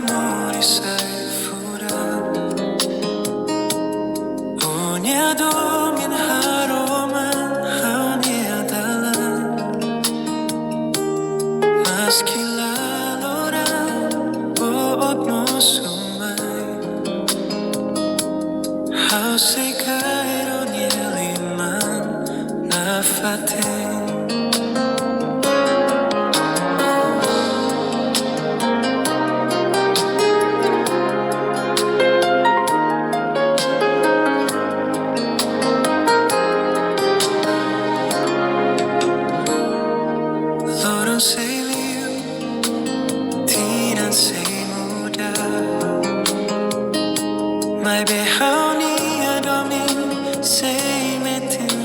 Moris Nee furak domin haroman dalan Maski laloran mosu kaer liman nafatin Loron tinan muda Maibe domin metin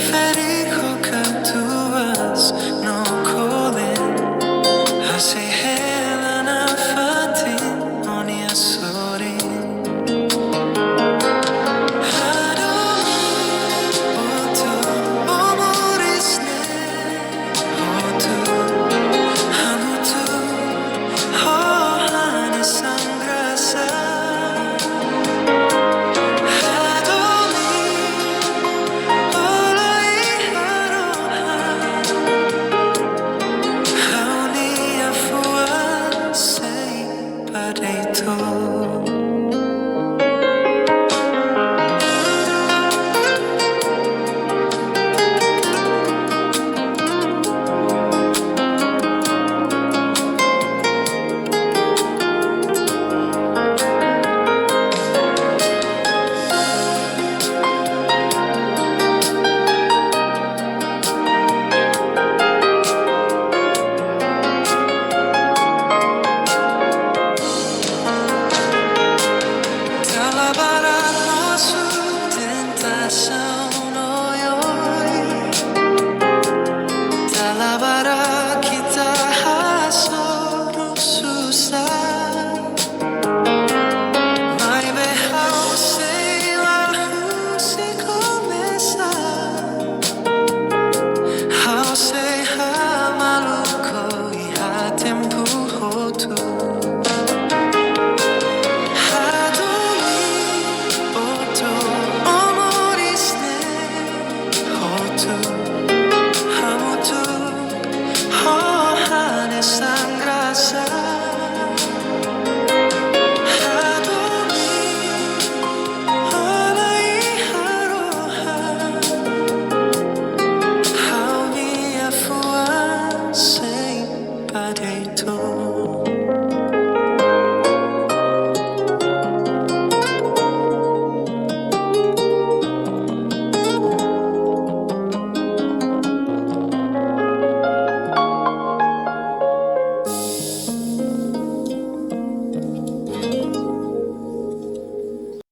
ferik katuas no kolen hela nafatin sorin Moris Nee Hotu Hamutuk hanesan grasa Hadomi fuan mosu oi-oin kita susah Maibe Hamutuk Hotu Hadomi Moris Nee Hotu Hamutuk hanesan grasa Hadomi rohan fuan